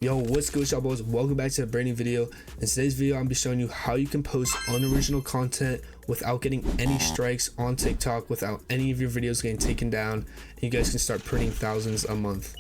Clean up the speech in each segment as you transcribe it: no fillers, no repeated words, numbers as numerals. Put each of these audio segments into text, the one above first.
Yo, what's good with y'all boys? Welcome back to a brand new video. In today's video, I'm gonna be showing you how you can post unoriginal content without getting any strikes on TikTok, without any of your videos getting taken down, and you guys can start printing thousands a month.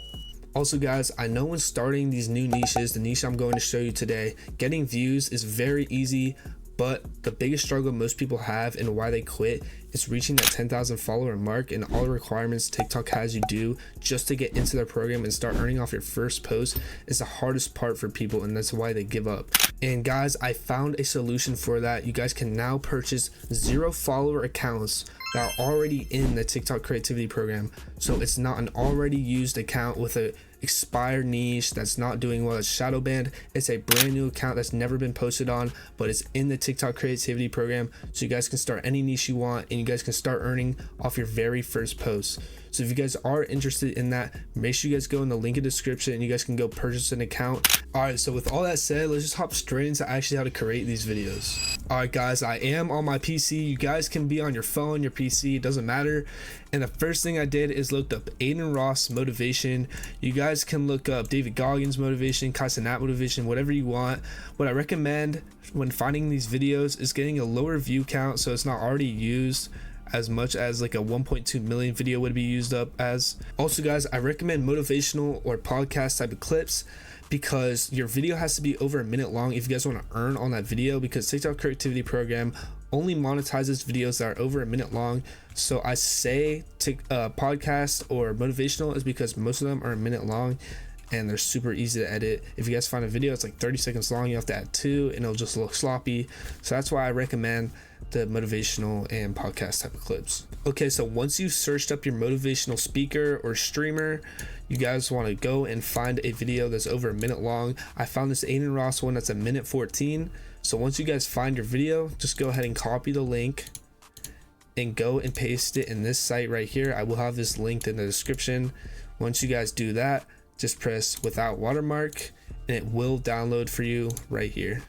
Also guys, I know when starting these new niches, the niche I'm going to show you today, getting views is very easy, but the biggest struggle most people have and why they quit is reaching that 10,000 follower mark and all the requirements TikTok has you do just to get into their program and start earning off your first post is the hardest part for people, and that's why they give up. And guys, I found a solution for that. You guys can now purchase 0 follower accounts that are already in the TikTok creativity program. So it's not an already used account with a expired niche that's not doing well, it's shadow banned. It's a brand new account that's never been posted on, but it's in the TikTok creativity program, so you guys can start any niche you want and you guys can start earning off your very first post. So if you guys are interested in that, make sure you guys go in the link in the description and you guys can go purchase an account. All right, so with all that said, let's just hop straight into actually how to create these videos. All right guys, I am on my PC. You guys can be on your phone, your PC, it doesn't matter. And the first thing I did is looked up Aiden Ross motivation. You guys can look up David Goggins motivation, Kai Cenat motivation, whatever you want. What I recommend when finding these videos is getting a lower view count so it's not already used as much as like a 1.2 million video would be used up as. Also guys, I recommend motivational or podcast type of clips because your video has to be over a minute long if you guys want to earn on that video, because TikTok creativity program only monetizes videos that are over a minute long. So I say podcast or motivational is because most of them are a minute long and they're super easy to edit. If you guys find a video it's like 30 seconds long, you have to add 2 and it'll just look sloppy. So that's why I recommend the motivational and podcast type of clips. Okay, so once you've searched up your motivational speaker or streamer, you guys want to go and find a video that's over a minute long. I found this Aiden Ross one that's a minute 14. So once you guys find your video, just go ahead and copy the link and go and paste it in this site right here. I will have this linked in the description. Once you guys do that, just press without watermark and it will download for you right here.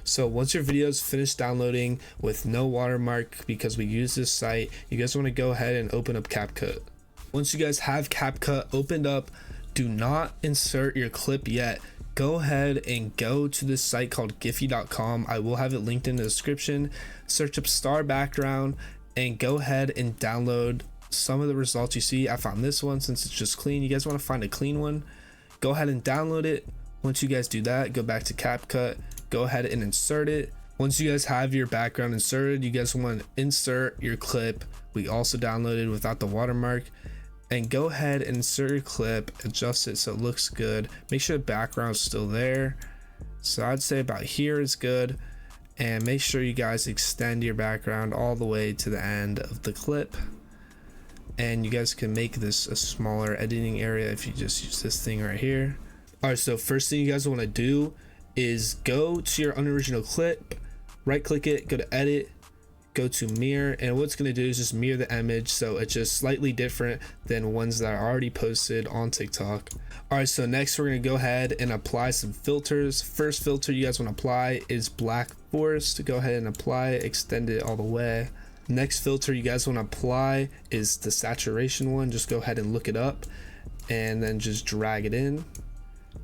So once your video is finished downloading with no watermark, because we use this site, you guys want to go ahead and open up CapCut. Once you guys have CapCut opened up, do not insert your clip yet. Go ahead and go to this site called Giphy.com. I will have it linked in the description. Search up star background and go ahead and download some of the results you see. I found this one since it's just clean. You guys want to find a clean one, go ahead and download it. Once you guys do that, go back to CapCut, go ahead and insert it. Once you guys have your background inserted, you guys want to insert your clip we also downloaded without the watermark, and go ahead and insert your clip, adjust it so it looks good. Make sure the background's still there. So I'd say about here is good, and make sure you guys extend your background all the way to the end of the clip. And you guys can make this a smaller editing area if you just use this thing right here. All right, so first thing you guys want to do is go to your unoriginal clip, right click it, go to edit, go to mirror, and what's going to do is just mirror the image so it's just slightly different than ones that are already posted on TikTok. All right, so next we're going to go ahead and apply some filters. First filter you guys want to apply is black forest. Go ahead and apply it, extend it all the way. Next filter you guys want to apply is the saturation one. Just go ahead and look it up and then just drag it in.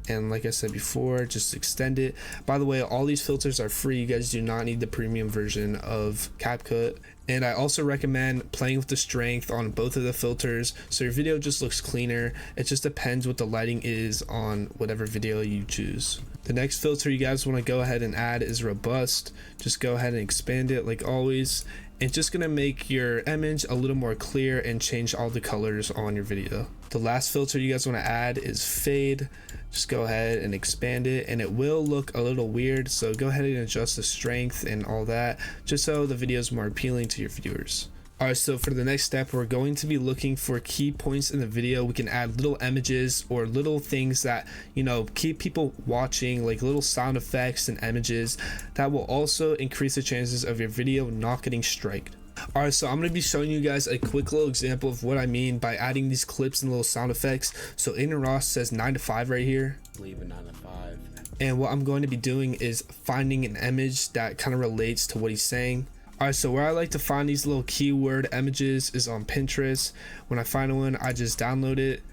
And like I said before, just extend it. By the way, all these filters are free. You guys do not need the premium version of CapCut. And I also recommend playing with the strength on both of the filters so your video just looks cleaner. It just depends what the lighting is on whatever video you choose. The next filter you guys want to go ahead and add is robust. Just go ahead and expand it like always. It's just gonna make your image a little more clear and change all the colors on your video. The last filter you guys want to add is fade. Just go ahead and expand it, and it will look a little weird, so go ahead and adjust the strength and all that just so the video is more appealing to your viewers. All right, so for the next step, we're going to be looking for key points in the video. We can add little images or little things that, you know, keep people watching, like little sound effects and images that will also increase the chances of your video not getting striked. All right, so I'm going to be showing you guys a quick little example of what I mean by adding these clips and little sound effects. So Aiden Ross says 9 to 5 right here. Leave it 9 to 5. And what I'm going to be doing is finding an image that kind of relates to what he's saying. All right, so where I like to find these little keyword images is on Pinterest. When I find one, I just download it,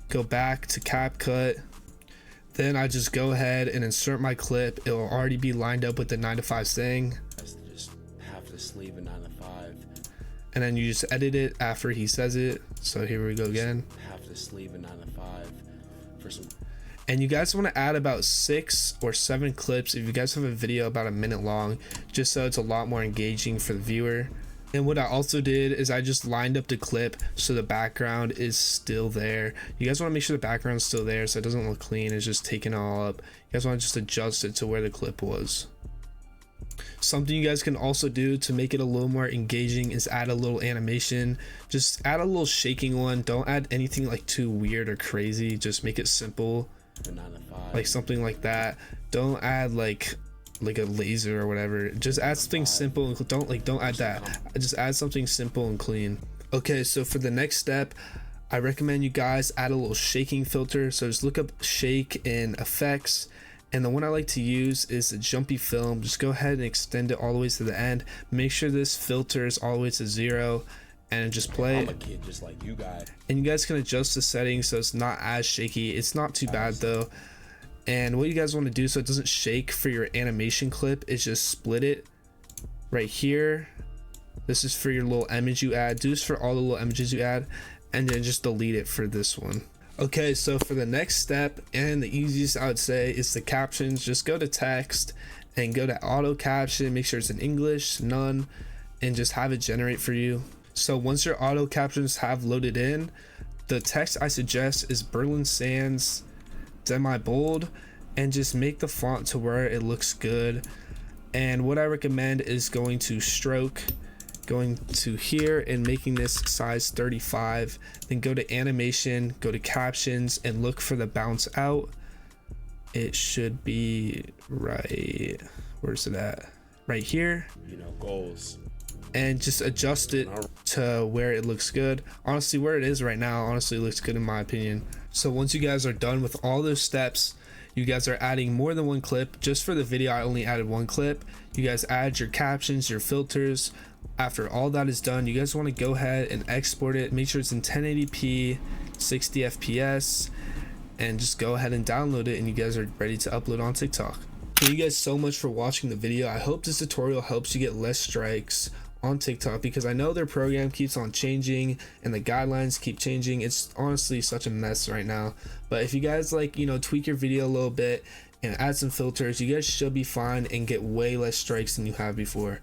go back to CapCut, Then I just go ahead and insert my clip. It will already be lined up with the 9 to 5 saying. Just have to sleep at 9 to 5. And then you just edit it after he says it. So here we go again. Have to sleep at 9 to 5 for some. And you guys want to add about 6 or 7 clips if you guys have a video about a minute long, just so it's a lot more engaging for the viewer. And what I also did is I just lined up the clip so the background is still there. You guys want to make sure the background's still there so it doesn't look clean. It's just taking it all up. You guys want to just adjust it to where the clip was. Something you guys can also do to make it a little more engaging is add a little animation. Just add a little shaking one. Don't add anything like too weird or crazy. Just make it simple, like something like that. Don't add like a laser or whatever. Just add something simple and don't add that. Just add something simple and clean. Okay, so for the next step, I recommend you guys add a little shaking filter. So just look up shake in effects, and the one I like to use is the jumpy film. Just go ahead and extend it all the way to the end. Make sure this filter is all the way to 0 and just play it. I'm a kid just like you guys. And you guys can adjust the settings so it's not as shaky. It's not too bad though. And what you guys want to do so it doesn't shake for your animation clip is just split it right here. This is for your little image you add. Do this for all the little images you add, and then just delete it for this one. Okay, so for the next step, and the easiest I would say, is the captions. Just go to text and go to auto caption. Make sure it's in English, none, and just have it generate for you. So once your auto captions have loaded in, the text I suggest is Berlin Sands semi bold, and just make the font to where it looks good. And what I recommend is going to stroke, going to here and making this size 35, then go to animation, go to captions, and look for the bounce out. It should be right, where's it at? Right here. You know, goals. And just adjust it to where it looks good. Honestly, where it is right now honestly looks good in my opinion. So once you guys are done with all those steps, you guys are adding more than one clip. Just for the video I only added one clip. You guys add your captions, your filters. After all that is done, you guys want to go ahead and export it. Make sure it's in 1080p 60 fps, and just go ahead and download it, and you guys are ready to upload on TikTok. Thank you guys so much for watching the video. I hope this tutorial helps you get less strikes on TikTok, because I know their program keeps on changing and the guidelines keep changing. It's honestly such a mess right now. But if you guys tweak your video a little bit and add some filters, you guys should be fine and get way less strikes than you have before.